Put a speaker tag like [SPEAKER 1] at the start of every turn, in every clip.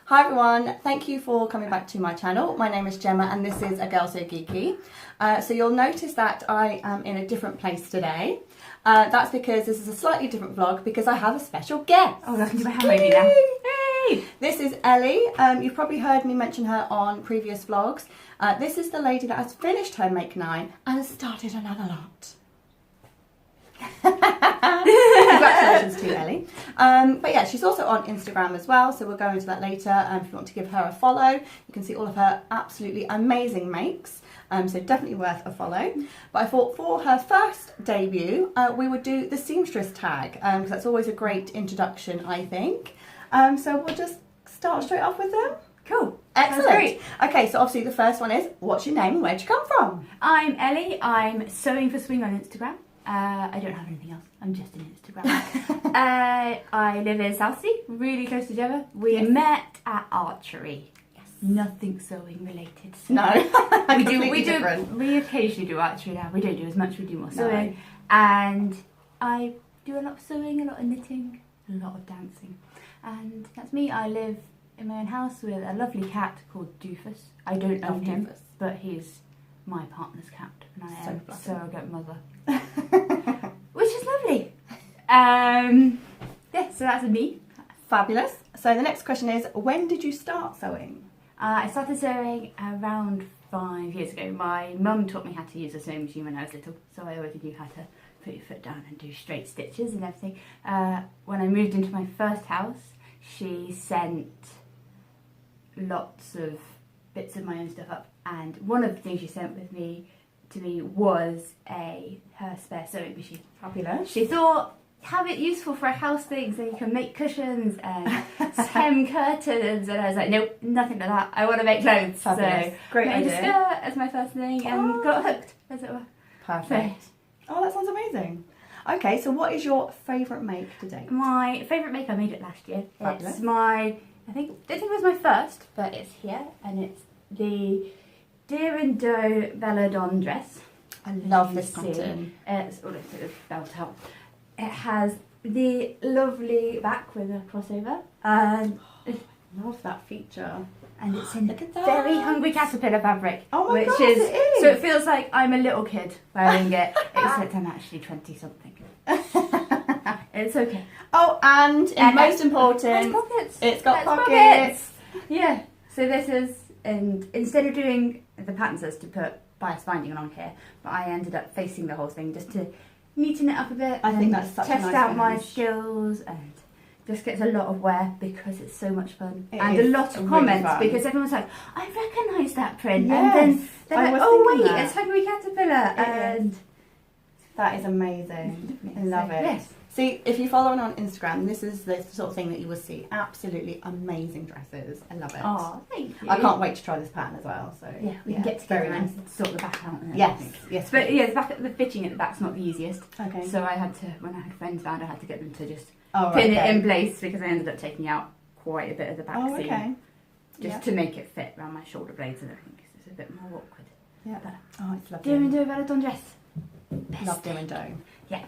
[SPEAKER 1] Hi everyone, thank you for coming back to my channel. My name is Gemma and this is A Girl So Geeky. So you'll notice that I am in a different place today. That's because this is a slightly different vlog because I have a special guest.
[SPEAKER 2] Oh, I can do my hand movie now.
[SPEAKER 1] Hey! This is Ellie. You've probably heard me mention her on previous vlogs. This is the lady that has finished her Make 9 and has started another lot. Congratulations to Ellie. But yeah, she's also on Instagram as well, so we'll go into that later. If you want to give her a follow, you can see all of her absolutely amazing makes, so definitely worth a follow. But I thought for her first debut we would do the Seamstress tag, because that's always a great introduction, I think. So we'll just start straight off with them.
[SPEAKER 2] Cool.
[SPEAKER 1] Excellent.
[SPEAKER 2] That's great.
[SPEAKER 1] Okay, so obviously the first one is, what's your name and where'd you come from?
[SPEAKER 2] I'm Ellie. I'm sewing for swing on Instagram. I don't have anything else. I'm just an Instagram. I live in Southsea, really close to Gemma. We met at archery. Yes. Nothing sewing related. So
[SPEAKER 1] No.
[SPEAKER 2] we occasionally do archery now. We don't do as much. We do more sewing. And I do a lot of sewing, a lot of knitting, a lot of dancing. And that's me. I live in my own house with a lovely cat called Doofus. I don't own him, but he's my partner's cat, and I am a surrogate mother. Which is lovely. Yeah, so that's me.
[SPEAKER 1] Fabulous. So the next question is, when did you start sewing?
[SPEAKER 2] I started sewing around 5 years ago. My mum taught me how to use a sewing machine when I was little, so I already knew how to put your foot down and do straight stitches and everything. When I moved into my first house, she sent lots of bits of my own stuff up, and one of the things she sent to me was her spare sewing machine.
[SPEAKER 1] Fabulous.
[SPEAKER 2] She thought, have it useful for a house thing so you can make cushions and hem curtains, and I was like, nope, nothing like that. I want to make clothes.
[SPEAKER 1] Fabulous.
[SPEAKER 2] So
[SPEAKER 1] Great
[SPEAKER 2] made
[SPEAKER 1] idea.
[SPEAKER 2] a skirt as my first thing and got hooked, as it were.
[SPEAKER 1] Perfect. Oh, that sounds amazing. Okay, so what is your favourite make to date?
[SPEAKER 2] My favourite make, I made it last year.
[SPEAKER 1] Fabulous.
[SPEAKER 2] It's I don't think it was my first, but it's here, and it's the Deer and Doe Belladon dress.
[SPEAKER 1] I love this pattern.
[SPEAKER 2] It's all sort of belt out. It has the lovely back with a crossover, and
[SPEAKER 1] Love that feature.
[SPEAKER 2] and it's in
[SPEAKER 1] Look at that.
[SPEAKER 2] very hungry caterpillar fabric.
[SPEAKER 1] Oh my
[SPEAKER 2] which
[SPEAKER 1] gosh,
[SPEAKER 2] is,
[SPEAKER 1] it is.
[SPEAKER 2] so it feels like I'm a little kid wearing it, except I'm actually 20 something. It's okay.
[SPEAKER 1] Oh, and most important,
[SPEAKER 2] pockets.
[SPEAKER 1] it's got
[SPEAKER 2] Has
[SPEAKER 1] pockets.
[SPEAKER 2] Yeah. So this is, and instead of doing the pattern says to put bias binding on here, but I ended up facing the whole thing just to neaten it up a bit.
[SPEAKER 1] I think that's such a
[SPEAKER 2] test
[SPEAKER 1] nice
[SPEAKER 2] out my
[SPEAKER 1] finish.
[SPEAKER 2] skills, and just gets a lot of wear because it's so much fun.
[SPEAKER 1] It
[SPEAKER 2] And
[SPEAKER 1] is
[SPEAKER 2] a lot of
[SPEAKER 1] really
[SPEAKER 2] comments
[SPEAKER 1] fun.
[SPEAKER 2] because everyone's like, I recognise that print.
[SPEAKER 1] Yes,
[SPEAKER 2] And then they're
[SPEAKER 1] I
[SPEAKER 2] like,
[SPEAKER 1] was
[SPEAKER 2] oh
[SPEAKER 1] thinking
[SPEAKER 2] wait,
[SPEAKER 1] that.
[SPEAKER 2] it's Hungry Caterpillar. And
[SPEAKER 1] That is amazing. I love it.
[SPEAKER 2] Yes.
[SPEAKER 1] See, if you follow her on Instagram, this is the sort of thing that you will see. Absolutely amazing dresses. I love it.
[SPEAKER 2] Oh, thank you.
[SPEAKER 1] I can't wait to try this pattern as well. So
[SPEAKER 2] Yeah, we can get together
[SPEAKER 1] very nice.
[SPEAKER 2] and sort the back out. And
[SPEAKER 1] Yes,
[SPEAKER 2] everything.
[SPEAKER 1] yes.
[SPEAKER 2] But
[SPEAKER 1] please.
[SPEAKER 2] yeah, the fitting at the back's not the easiest.
[SPEAKER 1] Okay.
[SPEAKER 2] So I had to, when I had friends round, I had to get them to just
[SPEAKER 1] Oh,
[SPEAKER 2] pin
[SPEAKER 1] okay.
[SPEAKER 2] it in place because I ended up taking out quite a bit of the back
[SPEAKER 1] Oh,
[SPEAKER 2] seam.
[SPEAKER 1] okay.
[SPEAKER 2] Just
[SPEAKER 1] Yeah.
[SPEAKER 2] to make it fit around my shoulder blades and everything because it's a bit more awkward.
[SPEAKER 1] Yeah.
[SPEAKER 2] But
[SPEAKER 1] Oh, it's lovely.
[SPEAKER 2] Deer and Doe Belladon dress. Best.
[SPEAKER 1] Love Deer and Doe.
[SPEAKER 2] Yeah.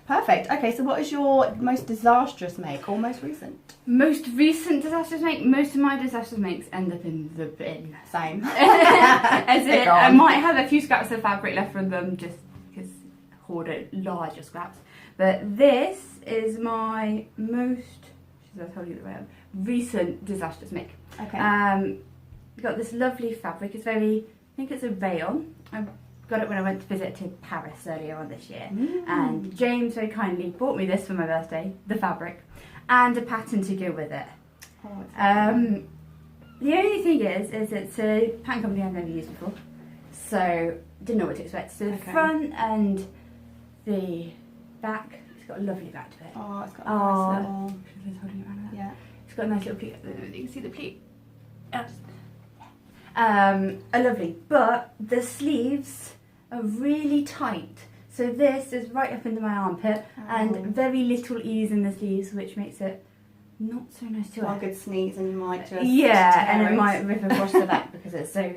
[SPEAKER 1] Perfect. Okay, so what is your most disastrous make or most recent?
[SPEAKER 2] Most recent disastrous make, most of my disastrous makes end up in the bin.
[SPEAKER 1] Same.
[SPEAKER 2] As
[SPEAKER 1] They're
[SPEAKER 2] in, I
[SPEAKER 1] gone.
[SPEAKER 2] might have a few scraps of fabric left from them just because I hoard larger scraps. But this is my most, should I tell you the way, recent disastrous make.
[SPEAKER 1] Okay.
[SPEAKER 2] We've got this lovely fabric. It's very, I think it's a rayon. I got it when I went to visit to Paris earlier on this year. And James very kindly bought me this for my birthday, the fabric, and a pattern to go with it.
[SPEAKER 1] Oh, it's lovely.
[SPEAKER 2] The only thing is it's a pattern company I've never used before, so didn't know what to expect. So the front and the back, it's got a lovely back to it.
[SPEAKER 1] Oh, it's got a nice little...
[SPEAKER 2] Holding it around like that.
[SPEAKER 1] Yeah.
[SPEAKER 2] It's got a nice little pleat. You can see the pleat. A lovely, but the sleeves are really tight. So this is right up into my armpit and very little ease in the sleeves, which makes it not so nice to wear.
[SPEAKER 1] A good sneeze and you might just
[SPEAKER 2] Yeah, and
[SPEAKER 1] tear
[SPEAKER 2] it might rip across the back because it's so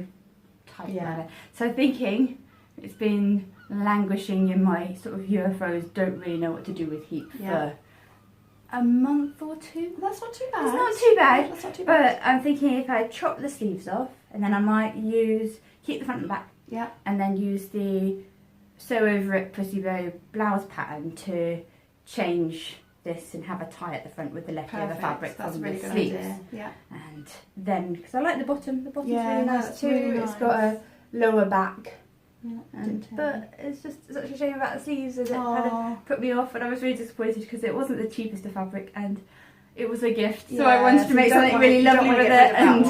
[SPEAKER 2] tight.
[SPEAKER 1] Yeah.
[SPEAKER 2] So thinking it's been languishing in my sort of UFOs, don't really know what to do with heat for a month or two.
[SPEAKER 1] That's not too bad.
[SPEAKER 2] It's not too bad.
[SPEAKER 1] That's not too bad.
[SPEAKER 2] But I'm thinking if I chop the sleeves off, and then I might keep the front and back.
[SPEAKER 1] Yeah.
[SPEAKER 2] And then use the sew over it pussy bow blouse pattern to change this and have a tie at the front with the leftover fabric
[SPEAKER 1] That's
[SPEAKER 2] from
[SPEAKER 1] a really
[SPEAKER 2] the
[SPEAKER 1] good
[SPEAKER 2] sleeves.
[SPEAKER 1] idea. Yeah.
[SPEAKER 2] And then, because I like the bottom's
[SPEAKER 1] Yeah,
[SPEAKER 2] really
[SPEAKER 1] no,
[SPEAKER 2] nice
[SPEAKER 1] it's
[SPEAKER 2] too.
[SPEAKER 1] really
[SPEAKER 2] It's
[SPEAKER 1] nice.
[SPEAKER 2] got a lower back.
[SPEAKER 1] Yeah.
[SPEAKER 2] But it's just such a shame about the sleeves, and it kind of put me off, and I was really disappointed because it wasn't the cheapest of fabric, and it was a gift, so I wanted to make something really lovely with it, and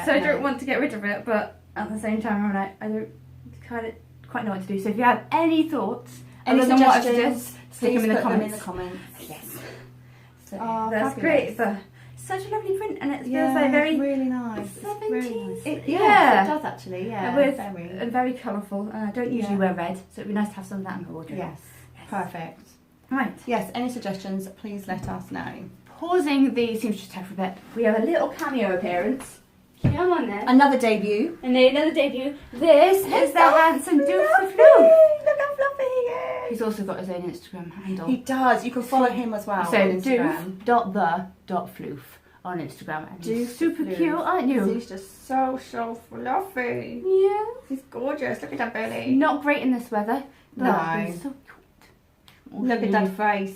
[SPEAKER 2] so I don't want to get rid of it, but at the same time I'm like, I don't quite know what to do. So if you have any thoughts,
[SPEAKER 1] any
[SPEAKER 2] other than what I've
[SPEAKER 1] suggestions,
[SPEAKER 2] just stick them in the comments.
[SPEAKER 1] Yes.
[SPEAKER 2] So
[SPEAKER 1] fabulous.
[SPEAKER 2] that's great, but such a lovely print, and it feels like very
[SPEAKER 1] really nice.
[SPEAKER 2] 70s.
[SPEAKER 1] Really nice. It
[SPEAKER 2] Yeah.
[SPEAKER 1] does actually. Yeah,
[SPEAKER 2] And very colourful, and I don't usually wear red, so it'd be nice to have some of that in my wardrobe.
[SPEAKER 1] Yes. Perfect.
[SPEAKER 2] Right.
[SPEAKER 1] Yes. Any suggestions? Please let us know.
[SPEAKER 2] Pausing the Seamstress tag for a bit, we have a little cameo appearance. Come on then.
[SPEAKER 1] Another debut.
[SPEAKER 2] And then another debut. This is the handsome Doof the Flu.
[SPEAKER 1] Look how fluffy he is.
[SPEAKER 2] He's also got his own Instagram handle.
[SPEAKER 1] He does. You can follow him as well
[SPEAKER 2] So
[SPEAKER 1] on Instagram.
[SPEAKER 2] Doof.the.floof on Instagram. And he's super
[SPEAKER 1] Floof.
[SPEAKER 2] cute, aren't you?
[SPEAKER 1] He's just so fluffy.
[SPEAKER 2] Yeah.
[SPEAKER 1] He's gorgeous. Look at that belly.
[SPEAKER 2] Not great in this weather, but
[SPEAKER 1] No.
[SPEAKER 2] he's so cute.
[SPEAKER 1] Look at that face.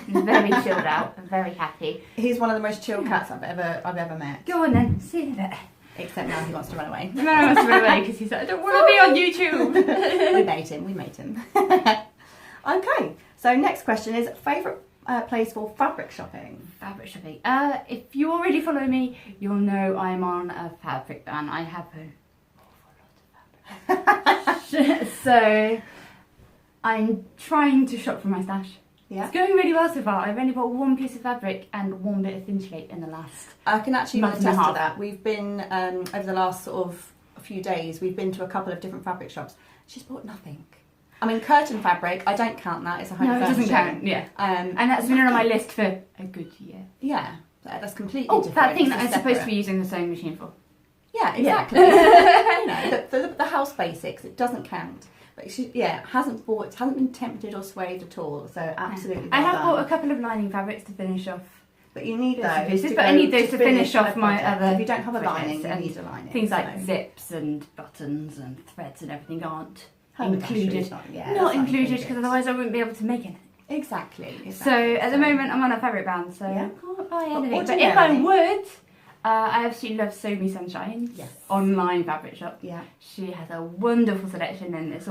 [SPEAKER 2] He's very chilled out and very happy.
[SPEAKER 1] He's one of the most chill cats I've ever met.
[SPEAKER 2] Go on then, see you in a bit.
[SPEAKER 1] Except now he wants to run away.
[SPEAKER 2] No, I must run away because he's like, I don't want to be on YouTube.
[SPEAKER 1] We made him. Okay, so next question is favourite place for fabric shopping?
[SPEAKER 2] Fabric shopping. If you already follow me, you'll know I'm on a fabric ban. I have an awful lot of fabric. So I'm trying to shop from my stash.
[SPEAKER 1] Yeah.
[SPEAKER 2] It's going really well so far. I've only bought one piece of fabric and one bit of thin slate in the last.
[SPEAKER 1] I can actually
[SPEAKER 2] month and a
[SPEAKER 1] attest to
[SPEAKER 2] half.
[SPEAKER 1] that. We've been, over the last sort of a few days, we've been to a couple of different fabric shops. She's bought nothing. I mean, curtain fabric, I don't count that. It's a home
[SPEAKER 2] No, it doesn't
[SPEAKER 1] furnishing.
[SPEAKER 2] count. Yeah.
[SPEAKER 1] And
[SPEAKER 2] And that's been on my list for a good year.
[SPEAKER 1] Yeah, that's completely
[SPEAKER 2] Oh,
[SPEAKER 1] different.
[SPEAKER 2] that thing
[SPEAKER 1] It's
[SPEAKER 2] that I'm
[SPEAKER 1] separate.
[SPEAKER 2] supposed to be using the sewing machine for.
[SPEAKER 1] Yeah, exactly. You know, the house basics, it doesn't count. But she, hasn't been tempted or swayed at all. So absolutely.
[SPEAKER 2] I
[SPEAKER 1] well
[SPEAKER 2] have
[SPEAKER 1] done.
[SPEAKER 2] bought a couple of lining fabrics to finish off.
[SPEAKER 1] But you need
[SPEAKER 2] bits and
[SPEAKER 1] those.
[SPEAKER 2] pieces,
[SPEAKER 1] to
[SPEAKER 2] but I
[SPEAKER 1] go
[SPEAKER 2] need those to finish off
[SPEAKER 1] the
[SPEAKER 2] my
[SPEAKER 1] project.
[SPEAKER 2] other
[SPEAKER 1] If you don't have a
[SPEAKER 2] projects,
[SPEAKER 1] lining, you
[SPEAKER 2] and
[SPEAKER 1] need a lining.
[SPEAKER 2] things like
[SPEAKER 1] so.
[SPEAKER 2] zips and buttons and threads and everything aren't
[SPEAKER 1] Haberdashery is
[SPEAKER 2] included.
[SPEAKER 1] Not,
[SPEAKER 2] Not included because otherwise I wouldn't be able to make anything.
[SPEAKER 1] Exactly.
[SPEAKER 2] So at the moment I'm on a fabric ban, so
[SPEAKER 1] Yeah.
[SPEAKER 2] I can't buy anything. But if
[SPEAKER 1] ordinarily-
[SPEAKER 2] I would, I absolutely love Sew Me Sunshine.
[SPEAKER 1] Yes.
[SPEAKER 2] Online fabric shop.
[SPEAKER 1] Yeah.
[SPEAKER 2] She has a wonderful selection, and it's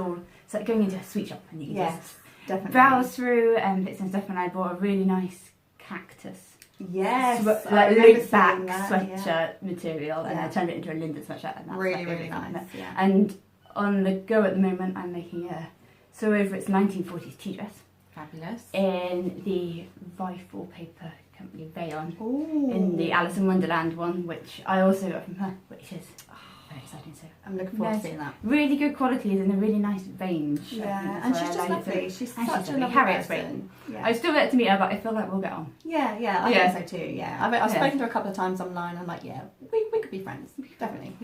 [SPEAKER 2] like going into a sweet shop, and you can
[SPEAKER 1] Yes.
[SPEAKER 2] just
[SPEAKER 1] Definitely.
[SPEAKER 2] browse through bits and stuff. And I bought a really nice cactus.
[SPEAKER 1] Yes.
[SPEAKER 2] Like
[SPEAKER 1] I remember
[SPEAKER 2] loop back
[SPEAKER 1] seeing that,
[SPEAKER 2] sweatshirt
[SPEAKER 1] yeah.
[SPEAKER 2] material, and I turned it into a Linda sweatshirt, and that's
[SPEAKER 1] Really,
[SPEAKER 2] my
[SPEAKER 1] really
[SPEAKER 2] favourite thing.
[SPEAKER 1] nice. Yeah.
[SPEAKER 2] And on the go at the moment, I'm making a sew over its 1940s tea dress
[SPEAKER 1] Fabulous.
[SPEAKER 2] in the Rifle Paper Company Rayon,
[SPEAKER 1] Ooh.
[SPEAKER 2] in the Alice in Wonderland one, which I also got from her, which is very exciting. So
[SPEAKER 1] I'm looking forward
[SPEAKER 2] Nice.
[SPEAKER 1] to seeing that.
[SPEAKER 2] really good qualities and a really nice range. I think
[SPEAKER 1] Yeah,
[SPEAKER 2] that's
[SPEAKER 1] and
[SPEAKER 2] why
[SPEAKER 1] she's
[SPEAKER 2] I
[SPEAKER 1] just
[SPEAKER 2] like it.
[SPEAKER 1] lovely. She's
[SPEAKER 2] And
[SPEAKER 1] such
[SPEAKER 2] she's
[SPEAKER 1] a
[SPEAKER 2] lovely.
[SPEAKER 1] lovely
[SPEAKER 2] Harriet's
[SPEAKER 1] person. Yeah.
[SPEAKER 2] I've still yet to meet her, but I feel like we'll get on.
[SPEAKER 1] Yeah, I
[SPEAKER 2] Yeah.
[SPEAKER 1] think so too. Yeah, I've
[SPEAKER 2] Yeah.
[SPEAKER 1] spoken to her a couple of times online. I'm like, yeah, we could be friends, definitely.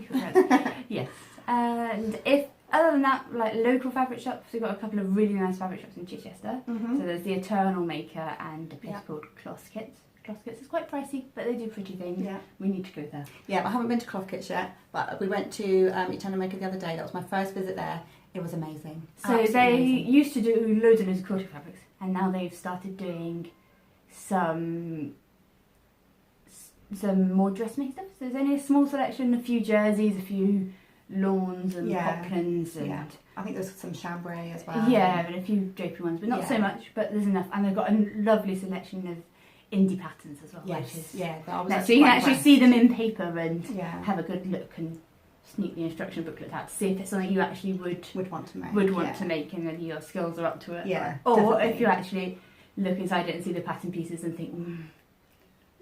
[SPEAKER 2] Yes. And if other than that, like local fabric shops, we've got a couple of really nice fabric shops in Chichester.
[SPEAKER 1] Mm-hmm.
[SPEAKER 2] So there's the Eternal Maker and a place
[SPEAKER 1] Yeah.
[SPEAKER 2] called Cloth Kits. Cloth Kits is quite pricey, but they do pretty things.
[SPEAKER 1] Yeah.
[SPEAKER 2] We need to go there.
[SPEAKER 1] Yeah, I haven't been to Cloth Kits yet, but we went to Eternal Maker the other day. That was my first visit there. It was amazing.
[SPEAKER 2] So
[SPEAKER 1] Absolutely
[SPEAKER 2] they
[SPEAKER 1] amazing.
[SPEAKER 2] used to do loads of quilting fabrics, and now they've started doing some more dressmaking stuff. So there's only a small selection, a few jerseys, a few lawns and
[SPEAKER 1] Yeah.
[SPEAKER 2] poplins and
[SPEAKER 1] Yeah. I think there's some chambray as well.
[SPEAKER 2] yeah, and a few drapey ones, but not so
[SPEAKER 1] Yeah.
[SPEAKER 2] much. But there's enough, and they've got a lovely selection of indie patterns as well.
[SPEAKER 1] Yes.
[SPEAKER 2] Which is
[SPEAKER 1] Yeah. I was
[SPEAKER 2] nice. So you can
[SPEAKER 1] quite
[SPEAKER 2] actually
[SPEAKER 1] impressed.
[SPEAKER 2] see them in paper and
[SPEAKER 1] Yeah.
[SPEAKER 2] have a good look and sneak the instruction booklet out to see if it's something you actually would
[SPEAKER 1] want to make.
[SPEAKER 2] want to make and then your skills are up to it.
[SPEAKER 1] Yeah.
[SPEAKER 2] Or
[SPEAKER 1] definitely.
[SPEAKER 2] if you actually look inside it and see the pattern pieces and think,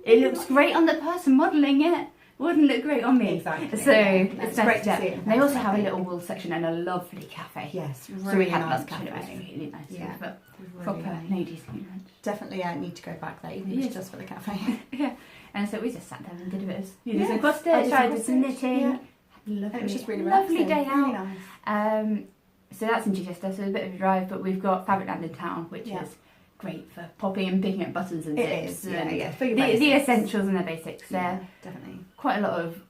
[SPEAKER 2] it looks great on the person modelling it, wouldn't look great on me.
[SPEAKER 1] Exactly.
[SPEAKER 2] So
[SPEAKER 1] yeah.
[SPEAKER 2] it's
[SPEAKER 1] It's great
[SPEAKER 2] best
[SPEAKER 1] to see it. in
[SPEAKER 2] And they also
[SPEAKER 1] person,
[SPEAKER 2] have a
[SPEAKER 1] I
[SPEAKER 2] little
[SPEAKER 1] think.
[SPEAKER 2] wool section and a lovely cafe.
[SPEAKER 1] Yes, really
[SPEAKER 2] So we had
[SPEAKER 1] nice
[SPEAKER 2] lunch and it was
[SPEAKER 1] cafe.
[SPEAKER 2] really nice.
[SPEAKER 1] Yeah.
[SPEAKER 2] But
[SPEAKER 1] Really
[SPEAKER 2] proper
[SPEAKER 1] nice.
[SPEAKER 2] ladies' lunch.
[SPEAKER 1] Definitely, I need to go back there, even if
[SPEAKER 2] Yes.
[SPEAKER 1] it's just for the cafe.
[SPEAKER 2] Yeah. And so we just sat down and did a bit of
[SPEAKER 1] Yes,
[SPEAKER 2] some cross
[SPEAKER 1] I did
[SPEAKER 2] stitch,
[SPEAKER 1] some
[SPEAKER 2] I did
[SPEAKER 1] cross
[SPEAKER 2] some
[SPEAKER 1] stitch,
[SPEAKER 2] knitting.
[SPEAKER 1] yeah.
[SPEAKER 2] Lovely,
[SPEAKER 1] And it was just really
[SPEAKER 2] lovely
[SPEAKER 1] relaxing,
[SPEAKER 2] day
[SPEAKER 1] really
[SPEAKER 2] out.
[SPEAKER 1] nice.
[SPEAKER 2] So that's in Chichester, so a bit of a drive, but we've got Fabricland in town, which
[SPEAKER 1] Yeah.
[SPEAKER 2] is great for popping and picking up buttons and zips.
[SPEAKER 1] It is,
[SPEAKER 2] and
[SPEAKER 1] yeah. For your
[SPEAKER 2] the essentials and the basics.
[SPEAKER 1] Yeah,
[SPEAKER 2] There,
[SPEAKER 1] definitely.
[SPEAKER 2] quite a lot of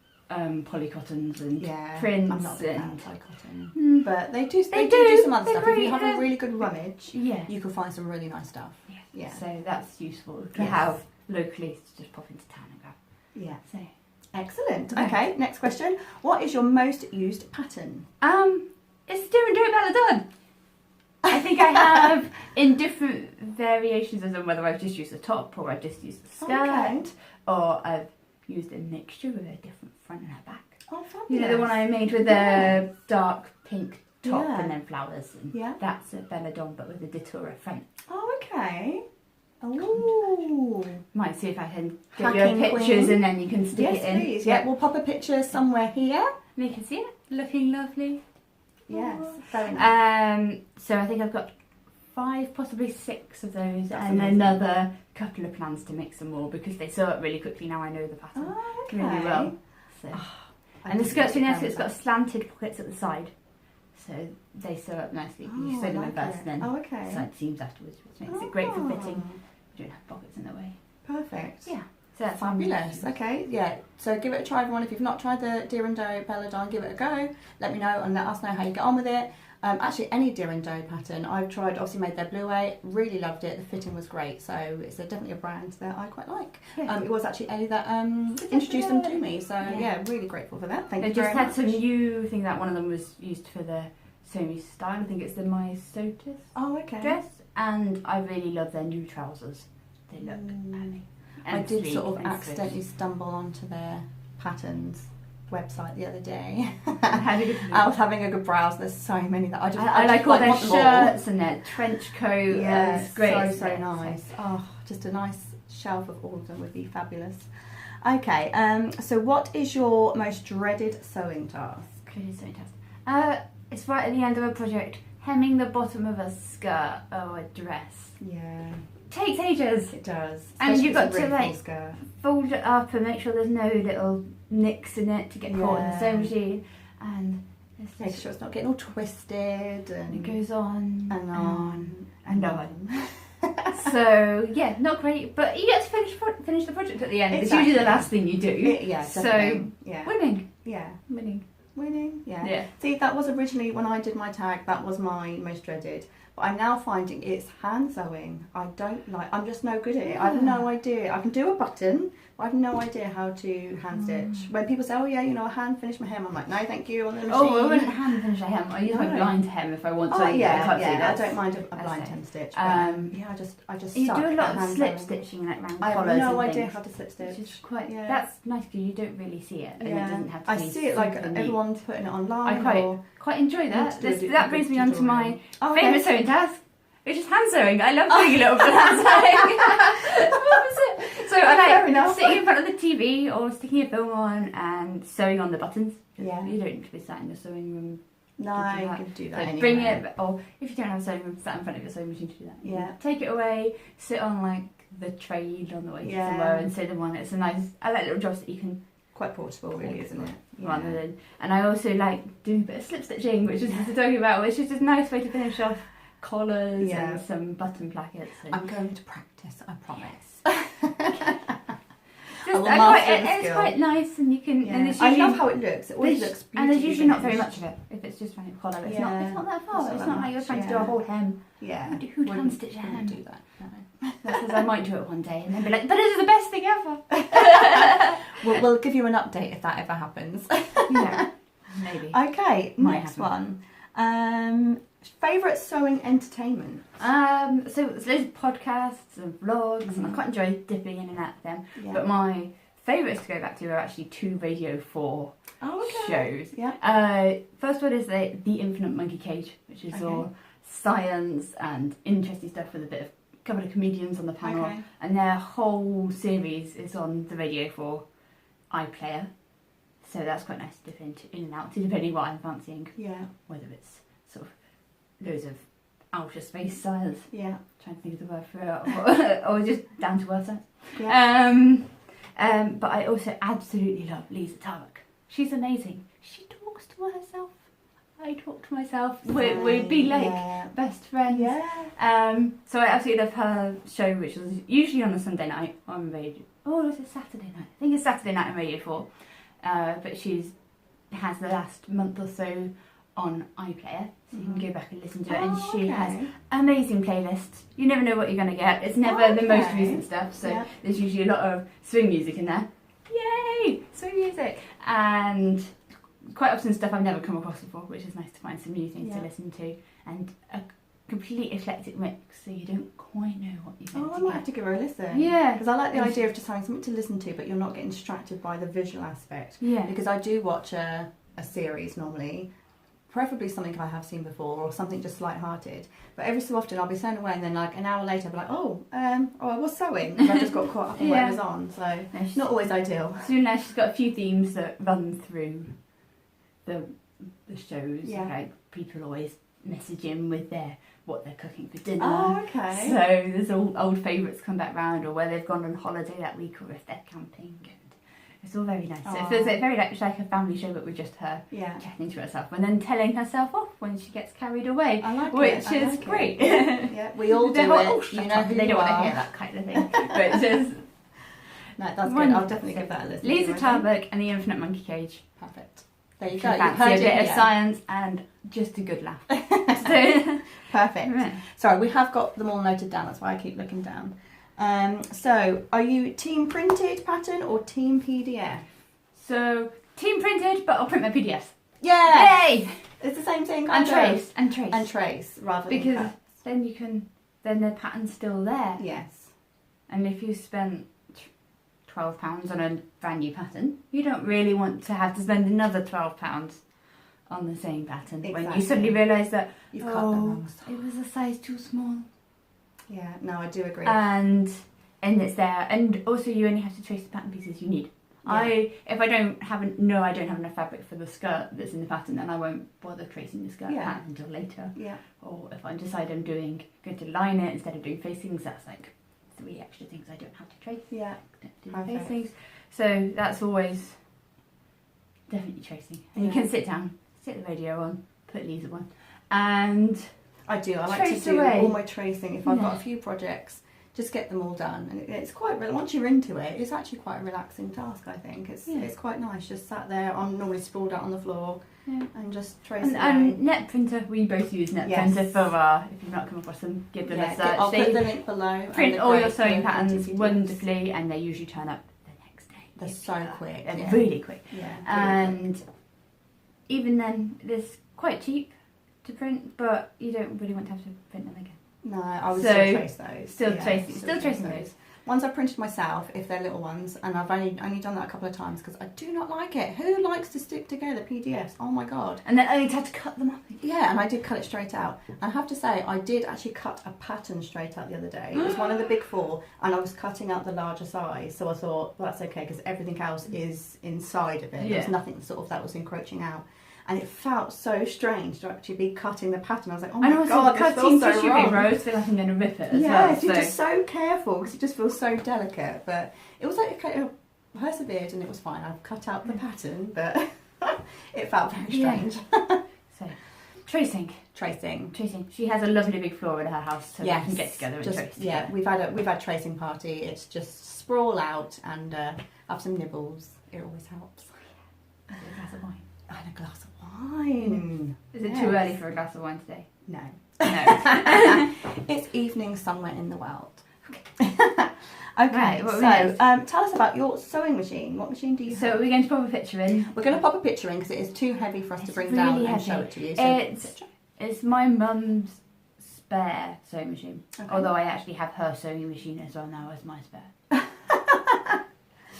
[SPEAKER 2] polycottons and
[SPEAKER 1] Yeah,
[SPEAKER 2] prints.
[SPEAKER 1] I'm not a big fan
[SPEAKER 2] and
[SPEAKER 1] of cotton,
[SPEAKER 2] Mm.
[SPEAKER 1] but they do
[SPEAKER 2] They
[SPEAKER 1] do some other
[SPEAKER 2] they're
[SPEAKER 1] stuff. If you
[SPEAKER 2] great,
[SPEAKER 1] have a really good rummage,
[SPEAKER 2] yeah.
[SPEAKER 1] you can find some really nice stuff. Yeah.
[SPEAKER 2] So that's useful to
[SPEAKER 1] Yes.
[SPEAKER 2] have locally to just pop into town and grab.
[SPEAKER 1] Yeah.
[SPEAKER 2] So
[SPEAKER 1] Excellent.
[SPEAKER 2] Okay.
[SPEAKER 1] Okay, next question. What is your most used pattern?
[SPEAKER 2] it's do and do better done. I think I have in different variations of them, whether I've just used the top or I've just used the skirt,
[SPEAKER 1] Okay.
[SPEAKER 2] or I've used a mixture with a different front and a back.
[SPEAKER 1] Oh, fabulous.
[SPEAKER 2] You know, the one I made with the dark pink top
[SPEAKER 1] Yeah.
[SPEAKER 2] and then flowers. And
[SPEAKER 1] Yeah.
[SPEAKER 2] that's a belladonna, but with a datura front.
[SPEAKER 1] Oh, okay. Oh.
[SPEAKER 2] Might see if I can get you
[SPEAKER 1] Hacking
[SPEAKER 2] pictures
[SPEAKER 1] queen.
[SPEAKER 2] and then you can stick
[SPEAKER 1] Yes,
[SPEAKER 2] it in.
[SPEAKER 1] please. Yeah, we'll pop a picture somewhere here.
[SPEAKER 2] And you can see it looking lovely.
[SPEAKER 1] Yes, very nice.
[SPEAKER 2] So I think I've got 5, possibly 6 of those,
[SPEAKER 1] That's
[SPEAKER 2] and
[SPEAKER 1] amazing.
[SPEAKER 2] another couple of plans to make some more because they sew up really quickly now. I know the pattern
[SPEAKER 1] Oh, okay.
[SPEAKER 2] really well. So.
[SPEAKER 1] I
[SPEAKER 2] And the
[SPEAKER 1] didn't
[SPEAKER 2] skirt's really
[SPEAKER 1] know
[SPEAKER 2] nice. It's got
[SPEAKER 1] that.
[SPEAKER 2] slanted pockets at the side, so they sew up nicely.
[SPEAKER 1] Oh,
[SPEAKER 2] You sew them
[SPEAKER 1] I
[SPEAKER 2] in
[SPEAKER 1] like
[SPEAKER 2] first,
[SPEAKER 1] it.
[SPEAKER 2] then
[SPEAKER 1] Oh, okay.
[SPEAKER 2] side seams afterwards, which makes it great for fitting.
[SPEAKER 1] Oh,
[SPEAKER 2] You don't have pockets in the way.
[SPEAKER 1] Perfect.
[SPEAKER 2] Yeah, so that's
[SPEAKER 1] Fabulous. Okay, yeah. So give it a try, everyone. If you've not tried the Deer and Doe Belladonna, give it a go. Let me know and let us know how you get on with it. Actually, any Deer and Doe pattern I've tried. Obviously, made their Blue Way. Really loved it. The fitting was great. So it's definitely a brand that I quite like.
[SPEAKER 2] Yeah.
[SPEAKER 1] It was actually Ellie that introduced them to me. So yeah, really grateful for that. Thank
[SPEAKER 2] I
[SPEAKER 1] you
[SPEAKER 2] just
[SPEAKER 1] very
[SPEAKER 2] had
[SPEAKER 1] much.
[SPEAKER 2] some new thing that one of them was used for the semi style. I think it's the My Sotus
[SPEAKER 1] Oh, okay.
[SPEAKER 2] dress, and I really love their new trousers. They look amazing.
[SPEAKER 1] I did
[SPEAKER 2] sleek
[SPEAKER 1] sort of
[SPEAKER 2] and
[SPEAKER 1] accidentally stumble onto their patterns website the other day.
[SPEAKER 2] How did it feel?
[SPEAKER 1] I was having a good browse. There's so many that I
[SPEAKER 2] I like all their
[SPEAKER 1] want them all.
[SPEAKER 2] shirts and their trench coat.
[SPEAKER 1] Yeah,
[SPEAKER 2] It's great.
[SPEAKER 1] so
[SPEAKER 2] isn't
[SPEAKER 1] so
[SPEAKER 2] it?
[SPEAKER 1] nice. Oh, just a nice shelf of all of them would be fabulous. Okay, so what is your most dreaded sewing task?
[SPEAKER 2] Clearly so fantastic. It's right at the end of a project. Hemming the bottom of a skirt or a dress.
[SPEAKER 1] Yeah,
[SPEAKER 2] Takes ages.
[SPEAKER 1] it does.
[SPEAKER 2] And
[SPEAKER 1] Especially
[SPEAKER 2] you've got
[SPEAKER 1] if it's a
[SPEAKER 2] to,
[SPEAKER 1] really
[SPEAKER 2] like,
[SPEAKER 1] full skirt.
[SPEAKER 2] Fold it up and make sure there's no little nicks in it to get caught in the
[SPEAKER 1] Yeah.
[SPEAKER 2] sewing machine. And it's
[SPEAKER 1] Make
[SPEAKER 2] just,
[SPEAKER 1] sure it's not getting all twisted
[SPEAKER 2] and it
[SPEAKER 1] and
[SPEAKER 2] goes on
[SPEAKER 1] and on
[SPEAKER 2] and on. So yeah, not great, but you get to finish the project at the end. It's usually the last thing you do.
[SPEAKER 1] Yeah,
[SPEAKER 2] So
[SPEAKER 1] definitely. Yeah,
[SPEAKER 2] winning,
[SPEAKER 1] yeah,
[SPEAKER 2] winning.
[SPEAKER 1] winning. Yeah.
[SPEAKER 2] Yeah.
[SPEAKER 1] See, that was originally when I did my tag. That was my most dreaded. But I'm now finding it's hand sewing. I don't like. I'm just no good at it. I have no idea. I can do a button, but I have no idea how to hand stitch. When people say, "Oh yeah, you know, I hand finish my hem," I'm like, "No, thank you." On the machine.
[SPEAKER 2] Oh, I wouldn't hand finish a hem. I use my
[SPEAKER 1] No.
[SPEAKER 2] blind hem if I want to.
[SPEAKER 1] Oh yeah,
[SPEAKER 2] I can't see
[SPEAKER 1] yeah. I
[SPEAKER 2] that.
[SPEAKER 1] don't mind a
[SPEAKER 2] That's
[SPEAKER 1] blind
[SPEAKER 2] it.
[SPEAKER 1] hem stitch. But, yeah, I just.
[SPEAKER 2] You
[SPEAKER 1] suck
[SPEAKER 2] do a lot
[SPEAKER 1] at
[SPEAKER 2] of
[SPEAKER 1] hand
[SPEAKER 2] slip
[SPEAKER 1] sewing.
[SPEAKER 2] stitching, like round
[SPEAKER 1] I have
[SPEAKER 2] collars
[SPEAKER 1] no
[SPEAKER 2] and
[SPEAKER 1] idea
[SPEAKER 2] things,
[SPEAKER 1] how to slip stitch.
[SPEAKER 2] which is quite.
[SPEAKER 1] Yeah.
[SPEAKER 2] That's nice because you don't really see it, and it doesn't have to
[SPEAKER 1] I
[SPEAKER 2] be
[SPEAKER 1] see it like
[SPEAKER 2] super neat.
[SPEAKER 1] everyone's putting it online.
[SPEAKER 2] I quite enjoy that.
[SPEAKER 1] Need to do a
[SPEAKER 2] That brings me on to
[SPEAKER 1] tutorial.
[SPEAKER 2] my
[SPEAKER 1] Oh, okay.
[SPEAKER 2] favourite sewing task, which is hand sewing. I love doing a little bit of hand sewing. What was it? So I
[SPEAKER 1] Fair
[SPEAKER 2] like
[SPEAKER 1] enough.
[SPEAKER 2] sitting in front of the TV or sticking a film on and sewing on the buttons.
[SPEAKER 1] Yeah.
[SPEAKER 2] You don't need to be sat in the sewing room.
[SPEAKER 1] No,
[SPEAKER 2] to do
[SPEAKER 1] you
[SPEAKER 2] that.
[SPEAKER 1] can do that
[SPEAKER 2] So
[SPEAKER 1] anyway.
[SPEAKER 2] bring it, or if you don't have a sewing room, sat in front of your sewing machine to do that. You
[SPEAKER 1] Yeah.
[SPEAKER 2] can take it away, sit on like the trade on the way
[SPEAKER 1] Yeah.
[SPEAKER 2] somewhere and sew them on. It's a nice. I like little jobs that you can
[SPEAKER 1] Quite portable, really, isn't it?
[SPEAKER 2] rather than. And I also like doing a bit of slip stitching, which is what we're talking about, which is just a nice way to finish off collars
[SPEAKER 1] Yeah.
[SPEAKER 2] and some button plackets. And
[SPEAKER 1] I'm going to practice, I promise.
[SPEAKER 2] just,
[SPEAKER 1] will master the
[SPEAKER 2] it's
[SPEAKER 1] skill.
[SPEAKER 2] quite nice, and you can.
[SPEAKER 1] Yeah.
[SPEAKER 2] And there's
[SPEAKER 1] I
[SPEAKER 2] usually,
[SPEAKER 1] love how it looks. It always looks beautiful.
[SPEAKER 2] and there's usually not very much of it. If it's just round your collar, it's not.
[SPEAKER 1] Yeah.
[SPEAKER 2] It's not that
[SPEAKER 1] It's
[SPEAKER 2] far.
[SPEAKER 1] not
[SPEAKER 2] It's
[SPEAKER 1] that
[SPEAKER 2] not like you're
[SPEAKER 1] much,
[SPEAKER 2] trying to do
[SPEAKER 1] yeah.
[SPEAKER 2] a whole hem.
[SPEAKER 1] Yeah.
[SPEAKER 2] Who'd hand stitch a
[SPEAKER 1] Wouldn't
[SPEAKER 2] hem?
[SPEAKER 1] do that. No.
[SPEAKER 2] That says I might do it one day, and then be like, "But it is the best thing ever."
[SPEAKER 1] We'll give you an update if that ever happens.
[SPEAKER 2] Yeah, maybe.
[SPEAKER 1] Okay,
[SPEAKER 2] Might
[SPEAKER 1] next
[SPEAKER 2] happen.
[SPEAKER 1] one. Favourite sewing entertainment?
[SPEAKER 2] So there's loads of podcasts and vlogs, and I quite enjoy dipping in and out of them.
[SPEAKER 1] Yeah.
[SPEAKER 2] But my favourites to go back to are actually 2 Radio 4
[SPEAKER 1] Oh, okay.
[SPEAKER 2] shows.
[SPEAKER 1] Yeah.
[SPEAKER 2] First one is the Infinite Monkey Cage, which is
[SPEAKER 1] Okay.
[SPEAKER 2] all science and interesting stuff with a couple of comedians on the panel.
[SPEAKER 1] Okay.
[SPEAKER 2] And their whole series is on the Radio 4 iPlayer. So that's quite nice to dip in and out to, depending what I'm fancying,
[SPEAKER 1] Yeah.
[SPEAKER 2] whether it's sort of loads of outer space science,
[SPEAKER 1] Yeah.
[SPEAKER 2] trying to think of the word for it, or just down to earth science.
[SPEAKER 1] Yeah.
[SPEAKER 2] But I also absolutely love Lisa Tarbuck. She's amazing. She talks to herself. I talk to myself. We'd be like best friends.
[SPEAKER 1] Yeah.
[SPEAKER 2] So I absolutely love her show, which was usually on a Sunday night on Radio. Oh, it's a Saturday night. I think it's Saturday night on Radio 4. But has the last month or so on iPlayer, so you can go back and listen to it. And she has amazing playlists. You never know what you're going to get. It's never the most recent stuff, so there's usually a lot of swing music in there. Yay! Swing music! And quite often stuff I've never come across before, which is nice to find some new things to listen to. And a complete eclectic mix, so you don't quite know what you're going to
[SPEAKER 1] I might have to give her a listen.
[SPEAKER 2] Yeah.
[SPEAKER 1] Because I like the idea of just having something to listen to, but you're not getting distracted by the visual aspect.
[SPEAKER 2] Yeah.
[SPEAKER 1] Because I do watch a series normally, preferably something I have seen before or something just light-hearted. But every so often I'll be sewn away and then like an hour later I'll be like, oh, I was sewing. Because I just got caught up in what was on. So it's not always ideal.
[SPEAKER 2] So now she's got a few themes that run through the shows.
[SPEAKER 1] Yeah.
[SPEAKER 2] Like people always message in with what they're cooking for dinner.
[SPEAKER 1] Oh, okay.
[SPEAKER 2] So there's all old favourites come back round, or where they've gone on holiday that week, or if they're camping. And it's all very nice. So it feels like very much like a family show, but with just her chatting to herself and then telling herself off when she gets carried away, which is great.
[SPEAKER 1] Yeah, we all do it. You know who
[SPEAKER 2] they
[SPEAKER 1] you
[SPEAKER 2] don't want
[SPEAKER 1] are.
[SPEAKER 2] to hear that kind of thing. But just
[SPEAKER 1] no, that's good. I'll definitely give that a listen.
[SPEAKER 2] Lisa Tarbuck and the Infinite Monkey Cage.
[SPEAKER 1] Perfect. There you
[SPEAKER 2] If
[SPEAKER 1] go.
[SPEAKER 2] you fancy a bit of science and just a good laugh.
[SPEAKER 1] Perfect.
[SPEAKER 2] Right.
[SPEAKER 1] Sorry, we have got them all noted down. That's why I keep looking down. So, are you team printed pattern or team PDF?
[SPEAKER 2] So, team printed, but I'll print my PDFs.
[SPEAKER 1] Yeah.
[SPEAKER 2] Yay!
[SPEAKER 1] It's the same thing.
[SPEAKER 2] And trace.
[SPEAKER 1] And trace rather than
[SPEAKER 2] because
[SPEAKER 1] cut.
[SPEAKER 2] then the pattern's still there.
[SPEAKER 1] Yes.
[SPEAKER 2] And if you spent £12 on a brand new pattern, you don't really want to have to spend another £12 on the same pattern when you suddenly realise that
[SPEAKER 1] you've cut the wrong size.
[SPEAKER 2] It was a size too small.
[SPEAKER 1] Yeah, no, I do agree.
[SPEAKER 2] And it's there, and also you only have to trace the pattern pieces you need. Yeah. If I don't have enough fabric for the skirt that's in the pattern, then I won't bother tracing the skirt pattern until later. Yeah. Or if I decide I'm going to line it instead of doing facings, that's like 3 extra things I don't have to trace.
[SPEAKER 1] Yeah.
[SPEAKER 2] Do facings. So that's always definitely tracing. And you can sit down, stick the radio on, put Lisa on, and
[SPEAKER 1] I like to do all my tracing if I've got a few projects. Just get them all done, and it's quite. Once you're into it, it's actually quite a relaxing task. I think it's quite nice. Just sat there. I'm normally sprawled out on the floor and just tracing.
[SPEAKER 2] And Net Printer, we both use Net Printer for our. If you've not come across them, give them a search.
[SPEAKER 1] I'll put the link below.
[SPEAKER 2] Print all your sewing patterns wonderfully, and they usually turn up the next day.
[SPEAKER 1] They're so quick.
[SPEAKER 2] They're really quick.
[SPEAKER 1] Yeah.
[SPEAKER 2] And even then, it's quite cheap to print, but you don't really want to have to print them again.
[SPEAKER 1] No, I would still trace those.
[SPEAKER 2] Still tracing those.
[SPEAKER 1] Ones I've printed myself, if they're little ones, and I've only done that a couple of times because I do not like it. Who likes to stick together PDFs? Oh my god.
[SPEAKER 2] And then only had to cut them up.
[SPEAKER 1] Yeah, and I did cut it straight out. And I have to say, I did actually cut a pattern straight out the other day. It was one of the big 4, and I was cutting out the larger size, so I thought, well, that's okay because everything else is inside of it. There was nothing sort of that was encroaching out. And it felt so strange to actually be cutting the pattern. I was like, oh my god, this feels so wrong.
[SPEAKER 2] I feel like I'm going to rip it as well.
[SPEAKER 1] Yeah, you're just so careful because it just feels so delicate. But it was like, I persevered and it was fine. I've cut out the pattern, but it felt very strange.
[SPEAKER 2] So, tracing. She has a lovely big floor in her house, so we can get together and trace.
[SPEAKER 1] Yeah, together. we've had tracing party. It's just sprawl out and have some nibbles. It always helps.
[SPEAKER 2] And a glass of wine.
[SPEAKER 1] And a glass of wine.
[SPEAKER 2] Is it too early for a glass of wine today?
[SPEAKER 1] No.
[SPEAKER 2] No.
[SPEAKER 1] It's evening somewhere in the world.
[SPEAKER 2] Okay.
[SPEAKER 1] Okay, so tell us about your sewing machine. What machine do you have?
[SPEAKER 2] So we're going to pop a picture in.
[SPEAKER 1] We're going to pop a picture in because it is too heavy for us to bring down and show it to you. So
[SPEAKER 2] it's my mum's spare sewing machine. Okay. Although I actually have her sewing machine as well now as my spare.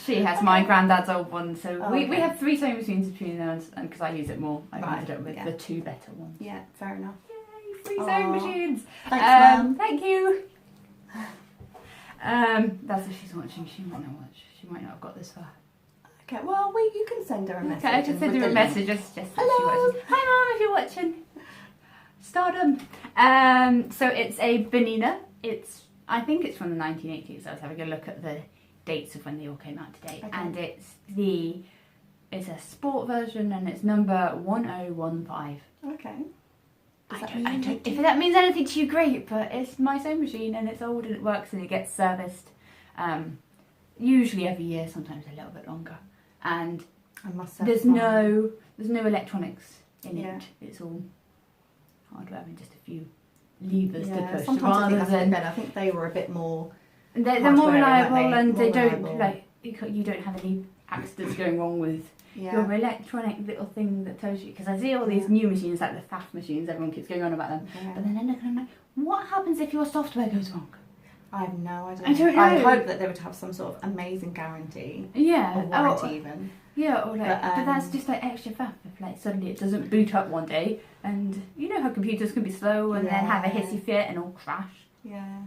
[SPEAKER 2] She has my granddad's old one, so we have 3 sewing machines between us, and because I use it more, I ended up with the 2 better ones.
[SPEAKER 1] Yeah, fair enough.
[SPEAKER 2] Yay, 3 sewing machines!
[SPEAKER 1] Thanks, Mum.
[SPEAKER 2] Thank you! That's if she's watching, she might not watch. She might not have got this far.
[SPEAKER 1] Okay, well, you can send her a message.
[SPEAKER 2] Okay, I can send her a message just hello! Hi Mum, if you're watching. Stardom. So it's a Benina. I think it's from the 1980s. I was having a look at the dates of when they all came out today, and it's the it's a sport version and it's number 1015.
[SPEAKER 1] Okay.
[SPEAKER 2] I don't, if that means anything to you, great, but it's my sewing machine and it's old and it works and it gets serviced usually every year, sometimes a little bit longer. And
[SPEAKER 1] I must say
[SPEAKER 2] there's no electronics in
[SPEAKER 1] Yeah.
[SPEAKER 2] it. It's all hardware and just a few levers to push.
[SPEAKER 1] Sometimes I think that's a bit better. I think they were a bit more.
[SPEAKER 2] They're more reliable,
[SPEAKER 1] weren't they?
[SPEAKER 2] and
[SPEAKER 1] More
[SPEAKER 2] they don't
[SPEAKER 1] reliable.
[SPEAKER 2] like you don't have any accidents going wrong with your electronic little thing that tells you. Because I see all these new machines, like the FAF machines, everyone keeps going on about them.
[SPEAKER 1] Yeah.
[SPEAKER 2] But then I look and I'm like, what happens if your software goes wrong?
[SPEAKER 1] I have no idea.
[SPEAKER 2] I don't know.
[SPEAKER 1] I hope that they would have some sort of amazing guarantee.
[SPEAKER 2] Yeah.
[SPEAKER 1] Or warranty even.
[SPEAKER 2] Yeah, or like,
[SPEAKER 1] But,
[SPEAKER 2] but that's just like extra faff if like suddenly it doesn't boot up one day, and you know how computers can be slow and then have a hissy fit and all crash.
[SPEAKER 1] Yeah.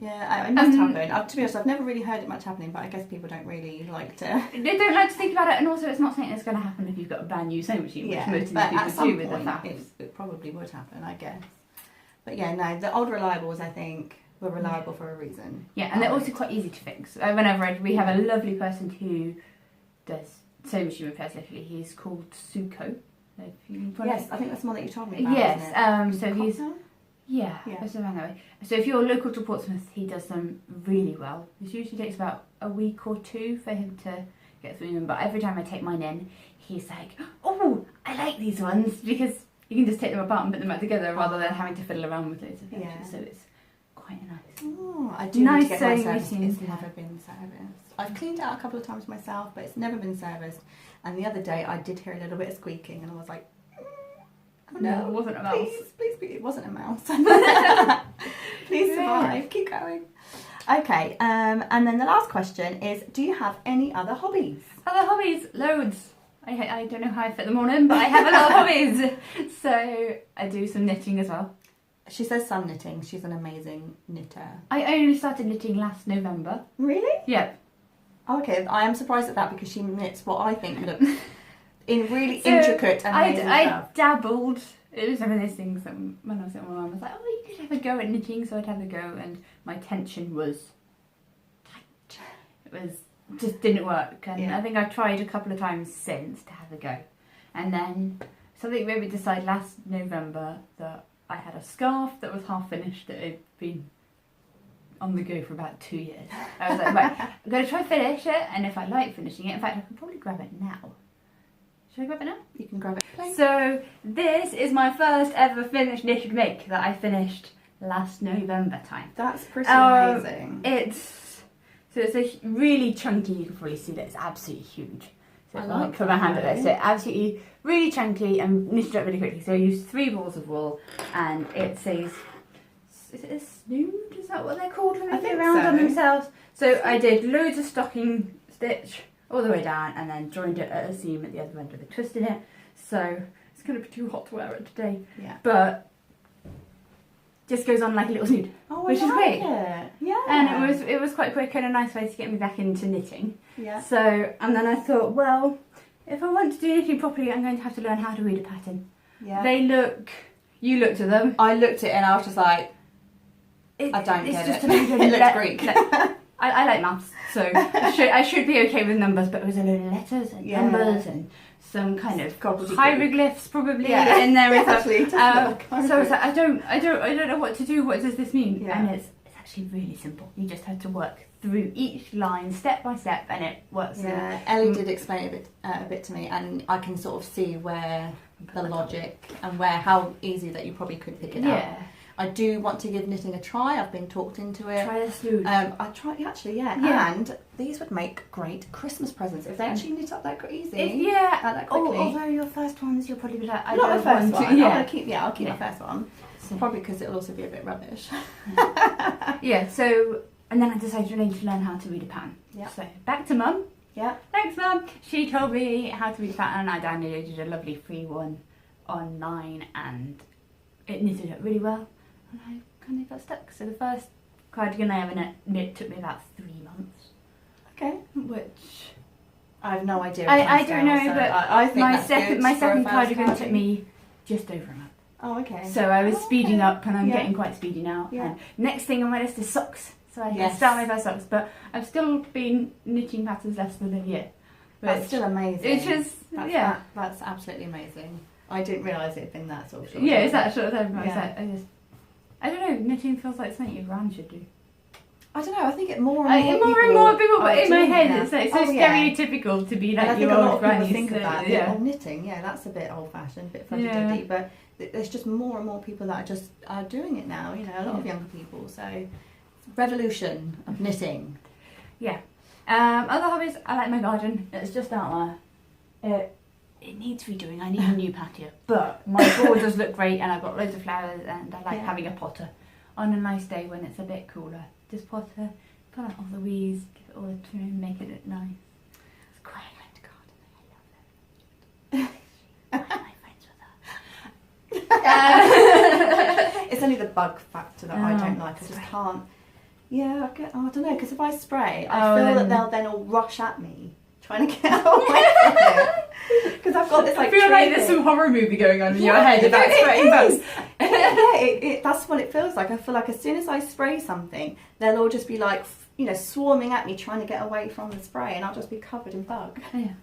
[SPEAKER 1] Yeah, it must happen. To be honest, I've never really heard it much happening, but I guess people don't really like to.
[SPEAKER 2] They don't like to think about it, and also it's not something that's going to happen if you've got a brand new sewing machine, which most of the people do with the faff.
[SPEAKER 1] It probably would happen, I guess. But yeah, no, the old reliables, I think, were reliable for a reason.
[SPEAKER 2] Yeah, and they're also quite easy to fix. We have a lovely person who does sewing machine repairs. Literally, he's called Suko.
[SPEAKER 1] Yes, I think that's the one that you told me about.
[SPEAKER 2] Yes,
[SPEAKER 1] isn't it?
[SPEAKER 2] so he's. Yeah,
[SPEAKER 1] Yeah.
[SPEAKER 2] that's around that way. So if you're local to Portsmouth, he does them really well. It usually takes about a week or two for him to get through them, but every time I take mine in, he's like, oh, I like these ones, because you can just take them apart and put them back together rather than having to fiddle around with loads of things.
[SPEAKER 1] Yeah.
[SPEAKER 2] So it's quite nice.
[SPEAKER 1] Oh, I do
[SPEAKER 2] Nice
[SPEAKER 1] need to get my
[SPEAKER 2] sewing
[SPEAKER 1] service.
[SPEAKER 2] machine.
[SPEAKER 1] It's never been serviced. I've cleaned it out a couple of times myself, but it's never been serviced. And the other day I did hear a little bit of squeaking and I was like, oh no,
[SPEAKER 2] it wasn't a mouse.
[SPEAKER 1] Please, it wasn't a mouse. Please survive, keep going. Okay, and then the last question is, do you have any other hobbies?
[SPEAKER 2] Other hobbies, loads. I don't know how I fit them all in, but I have a lot of hobbies. So I do some knitting as well.
[SPEAKER 1] She says some knitting. She's an amazing knitter.
[SPEAKER 2] I only started knitting last November.
[SPEAKER 1] Really?
[SPEAKER 2] Yep.
[SPEAKER 1] Okay, I am surprised at that because she knits what I think look in really intricate and amazing
[SPEAKER 2] I
[SPEAKER 1] stuff.
[SPEAKER 2] dabbled. It was one of those things that when I was at my mum, I was like, oh, you could have a go at knitting, so I'd have a go, and my tension was tight. It was just didn't work, and I think I've tried a couple of times since to have a go, and then something made me decide last November that I had a scarf that was half finished that had been on the go for about 2 years. I was like, right, I'm going to try finish it, and if I like finishing it, in fact, I can probably grab it now. Should I grab it now?
[SPEAKER 1] You can grab it. Please.
[SPEAKER 2] So this is my first ever finished knitted make that I finished last November time.
[SPEAKER 1] That's pretty amazing.
[SPEAKER 2] It's a really chunky. You can probably see that it's absolutely huge. So
[SPEAKER 1] I
[SPEAKER 2] if
[SPEAKER 1] like
[SPEAKER 2] put my hand at it. So absolutely really chunky and knitted up really quickly. So I used 3 balls of wool, and it says, is it a snood? Is that what they're called when they get around on themselves? So I did loads of stocking stitch all the way down, and then joined it at a seam at the other end with a twist in it. So it's going to be too hot to wear it today.
[SPEAKER 1] Yeah.
[SPEAKER 2] But just goes on like a little snood, which is great.
[SPEAKER 1] Yeah.
[SPEAKER 2] And it was quite quick and a nice way to get me back into knitting.
[SPEAKER 1] Yeah.
[SPEAKER 2] So, and then I thought, well, if I want to do knitting properly, I'm going to have to learn how to read a pattern.
[SPEAKER 1] Yeah.
[SPEAKER 2] You looked at them.
[SPEAKER 1] I looked at it and I was just like, I don't get it. It looks Greek.
[SPEAKER 2] I like maths, so I should be okay with numbers, but it was a load of letters and numbers and some kind of hieroglyphs probably in there as well. So I was like, I don't know what to do. What does this mean?
[SPEAKER 1] Yeah.
[SPEAKER 2] And it's actually really simple. You just have to work through each line step by step, and it works.
[SPEAKER 1] Yeah, Ellie did explain it a bit to me, and I can sort of see where the logic and how easy that you probably could pick it up. I do want to give knitting a try. I've been talked into it.
[SPEAKER 2] Try a snood.
[SPEAKER 1] I tried actually, and these would make great Christmas presents if they actually knit up that easy. That quickly.
[SPEAKER 2] Although your first ones, you'll probably be like,
[SPEAKER 1] Not the first one.
[SPEAKER 2] Yeah.
[SPEAKER 1] I'll keep my first one. So. Probably because it'll also be a bit rubbish.
[SPEAKER 2] So, and then I decided I need to learn how to read a pattern. So back to Mum. Thanks, Mum. She told me how to read a pattern. I downloaded a lovely free one online, and it knitted up really well. And I kind of got stuck. So the first cardigan I ever knit took me about 3 months.
[SPEAKER 1] Okay.
[SPEAKER 2] Which
[SPEAKER 1] I have no idea.
[SPEAKER 2] I don't know, so but
[SPEAKER 1] I think
[SPEAKER 2] my second cardigan took me just over a month.
[SPEAKER 1] Oh, okay.
[SPEAKER 2] So I was speeding up, and I'm getting quite speedy now. And next thing on my list is socks. So I can start my first socks, but I've still been knitting patterns less than a year.
[SPEAKER 1] That's still amazing.
[SPEAKER 2] It's just,
[SPEAKER 1] That's absolutely amazing. I didn't realise it had been that sort of short.
[SPEAKER 2] Yeah, it's that short of time.
[SPEAKER 1] Yeah.
[SPEAKER 2] I don't know, knitting feels like something your grand should do.
[SPEAKER 1] I don't know, I think more and
[SPEAKER 2] more people, but in my head
[SPEAKER 1] that.
[SPEAKER 2] it's like so stereotypical to be like
[SPEAKER 1] and
[SPEAKER 2] your
[SPEAKER 1] I think a lot
[SPEAKER 2] old
[SPEAKER 1] of people
[SPEAKER 2] grannies.
[SPEAKER 1] think of that,
[SPEAKER 2] yeah.
[SPEAKER 1] knitting, that's a bit old fashioned, a bit fuddy-duddy, but there's just more and more people that are doing it now, a lot of younger people, so revolution of knitting.
[SPEAKER 2] Yeah. Other hobbies, I like my garden. It's just out there. It needs redoing. I need a new patio. But my borders look great and I've got loads of flowers and I like having a potter. On a nice day when it's a bit cooler, just potter, pull out all the weeds, give it all a trim, make it look nice. It's quite like gardening. I love it. I'm friends with her.
[SPEAKER 1] It's only the bug factor that I don't like. I just can't. Yeah, I don't know, because if I spray, I feel that they'll then all rush at me, trying to get away from it. Because I've got this
[SPEAKER 2] I feel like there's some horror movie going on in your head about spraying bugs.
[SPEAKER 1] That's what it feels like. I feel like as soon as I spray something, they'll all just be like, swarming at me, trying to get away from the spray, and I'll just be covered in bug.
[SPEAKER 2] Yeah.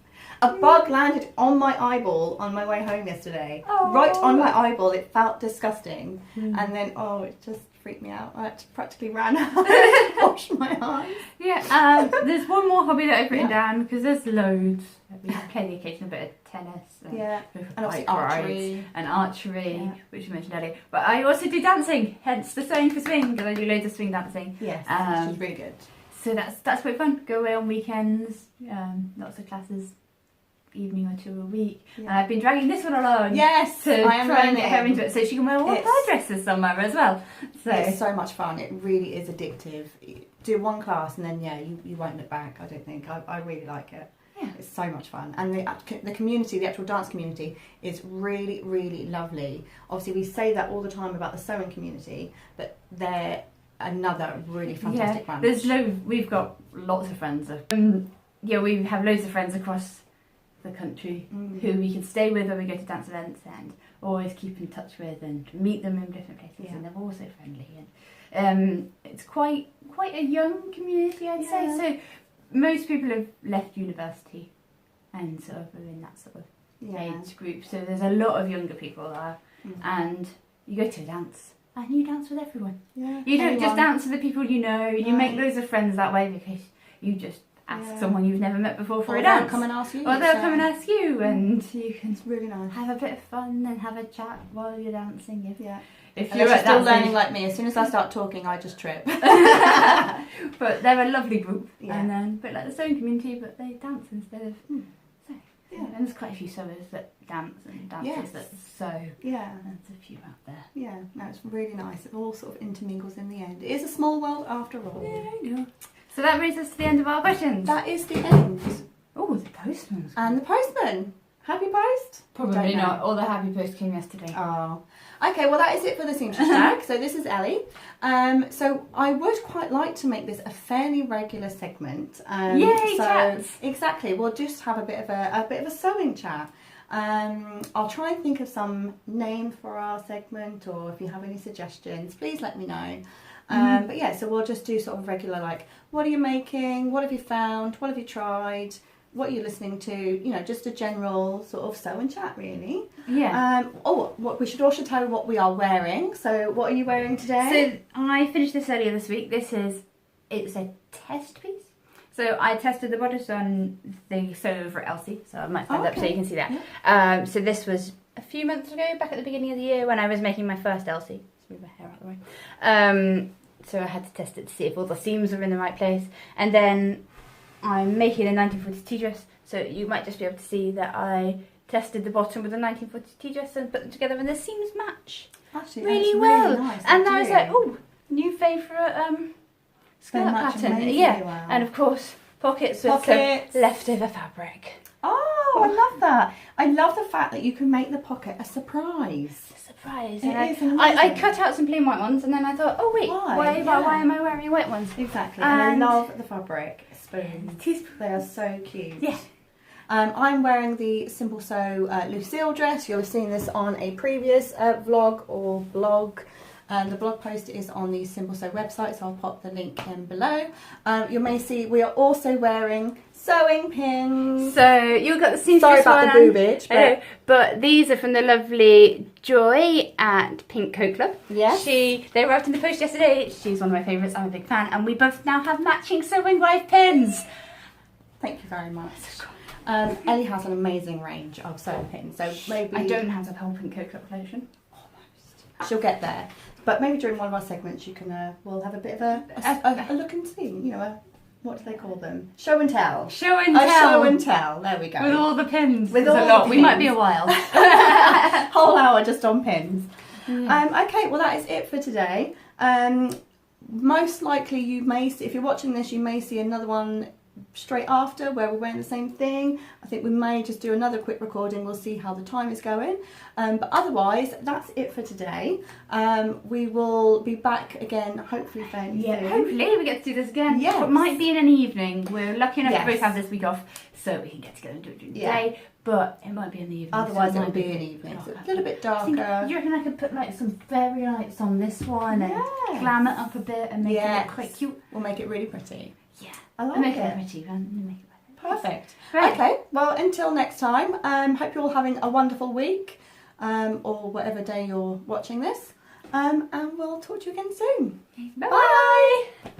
[SPEAKER 1] A bug landed on my eyeball on my way home yesterday.
[SPEAKER 2] Oh.
[SPEAKER 1] Right on my eyeball. It felt disgusting. And then, it just freaked me out. I practically ran out and washed my eyes.
[SPEAKER 2] Yeah, there's one more hobby that I've written down, because there's loads. We play the occasional bit of tennis.
[SPEAKER 1] And obviously archery.
[SPEAKER 2] And archery, which you mentioned earlier. But I also do dancing, hence the Sewing for Swing, because I do loads of swing dancing.
[SPEAKER 1] Yes, which is really good.
[SPEAKER 2] So that's quite fun. Go away on weekends, lots of classes, evening or two a week. And I've been dragging this one along.
[SPEAKER 1] Yes,
[SPEAKER 2] to
[SPEAKER 1] I am
[SPEAKER 2] try and get her into it, so she can wear all her dresses somewhere as well. So
[SPEAKER 1] it's so much fun. It really is addictive. Do one class and then you won't look back. I don't think. I really like it.
[SPEAKER 2] Yeah.
[SPEAKER 1] It's so much fun, and the community, the actual dance community, is really, really lovely. Obviously, we say that all the time about the sewing community, but they're another really fantastic branch.
[SPEAKER 2] We've got lots of friends. We have loads of friends across the country who we can stay with when we go to dance events and always keep in touch with and meet them in different places, and they're all so friendly. And it's quite a young community, I'd say. So most people have left university and sort of are in that sort of age group. So there's a lot of younger people there, and you go to a dance and you dance with everyone. Yeah. You don't just dance with the people you know. You make loads of friends that way because you just ask someone you've never met before for a dance.
[SPEAKER 1] They'll come and ask you.
[SPEAKER 2] Or they'll come and ask you, and you can
[SPEAKER 1] it's really nice.
[SPEAKER 2] have a bit of fun and have a chat while you're dancing. If
[SPEAKER 1] you're still learning like me, as soon as I start talking, I just trip.
[SPEAKER 2] But they're a lovely group, and then but like the sewing community, but they dance instead of sew. And there's quite a few sewers that dance and dancers that sew. Yeah, there's a few out there. Yeah, no, it's really nice. It all sort of intermingles in the end. It is a small world after all. Yeah, I know. So that brings us to the end of our questions. That is the end. Oh, the postman. And the postman. Happy post? Probably not. All the happy post came yesterday. Oh. Okay, well that is it for the Seamstress tag. So this is Ellie. So I would quite like to make this a fairly regular segment. Yay, chats! Exactly. We'll just have a bit of a sewing chat. I'll try and think of some name for our segment, or if you have any suggestions, please let me know. But yeah, so we'll just do sort of regular, like, what are you making? What have you found? What have you tried? What are you listening to? Just a general sort of sew and chat, really. Yeah. What we should also tell you what we are wearing. So what are you wearing today? So I finished this earlier this week. It's a test piece. So I tested the bodice on the sew over Elsie. So I might stand up so you can see that. Yeah. So this was a few months ago, back at the beginning of the year, when I was making my first Elsie. Move my hair out of the way. So I had to test it to see if all the seams were in the right place, and then I'm making a 1940s tea dress, so you might just be able to see that I tested the bottom with a 1940s tea dress and put them together, and the seams match really well. Really nice, and I was like, oh, new favourite skirt pattern. Yeah, well. And of course pockets with some leftover fabric. Oh, I love that. I love the fact that you can make the pocket a surprise. It is amazing. I cut out some plain white ones, and then I thought, oh wait, why am I wearing white ones? Exactly. And I love the fabric spoons. They are so cute. Yeah. I'm wearing the Simple Sew Lucille dress. You'll have seen this on a previous vlog or blog.
[SPEAKER 1] The blog post is on the Simple Sew website, so I'll pop the link in below. You may see we are also wearing sewing pins.
[SPEAKER 2] So you've got the seamstress.
[SPEAKER 1] Sorry about the boobage,
[SPEAKER 2] but these are from the lovely Joy at Pink Coat Club.
[SPEAKER 1] Yes.
[SPEAKER 2] They arrived in the post yesterday. She's one of my favourites. I'm a big fan, and we both now have matching sewing live pins.
[SPEAKER 1] Thank you very much. Ellie has an amazing range of sewing pins, so maybe
[SPEAKER 2] I don't have the whole Pink Coat Club collection.
[SPEAKER 1] Almost. She'll get there, but maybe during one of our segments, you can we'll have a bit of a look and see. You know, what do they call them? Show and tell.
[SPEAKER 2] Show and tell.
[SPEAKER 1] Show and tell. There we go.
[SPEAKER 2] With all the pins.
[SPEAKER 1] With all
[SPEAKER 2] a
[SPEAKER 1] the
[SPEAKER 2] lot.
[SPEAKER 1] pins.
[SPEAKER 2] We might be a while.
[SPEAKER 1] Whole hour just on pins.
[SPEAKER 2] Yeah.
[SPEAKER 1] Okay, well that is it for today. Most likely you may see, if you're watching this, you may see another one straight after where we're wearing the same thing. I think we may just do another quick recording. We'll see how the time is going. But otherwise, that's it for today. We will be back again, hopefully fairly soon.
[SPEAKER 2] Hopefully we get to do this again.
[SPEAKER 1] Yes.
[SPEAKER 2] It might be in an evening. We're lucky enough to
[SPEAKER 1] Yes.
[SPEAKER 2] both have this week off, so we can get together and do it during the day. But it might be in the evening.
[SPEAKER 1] Otherwise,
[SPEAKER 2] so
[SPEAKER 1] it'll be an evening. So a little bit darker.
[SPEAKER 2] Do you reckon I could put like some fairy lights on this one and glam it up a bit and make it look quite cute?
[SPEAKER 1] We'll make it really pretty.
[SPEAKER 2] Yeah.
[SPEAKER 1] I like
[SPEAKER 2] Make
[SPEAKER 1] it.
[SPEAKER 2] it pretty and make it
[SPEAKER 1] Perfect.
[SPEAKER 2] Right.
[SPEAKER 1] Okay, well, until next time, hope you're all having a wonderful week, or whatever day you're watching this, and we'll talk to you again soon.
[SPEAKER 2] Bye. Bye.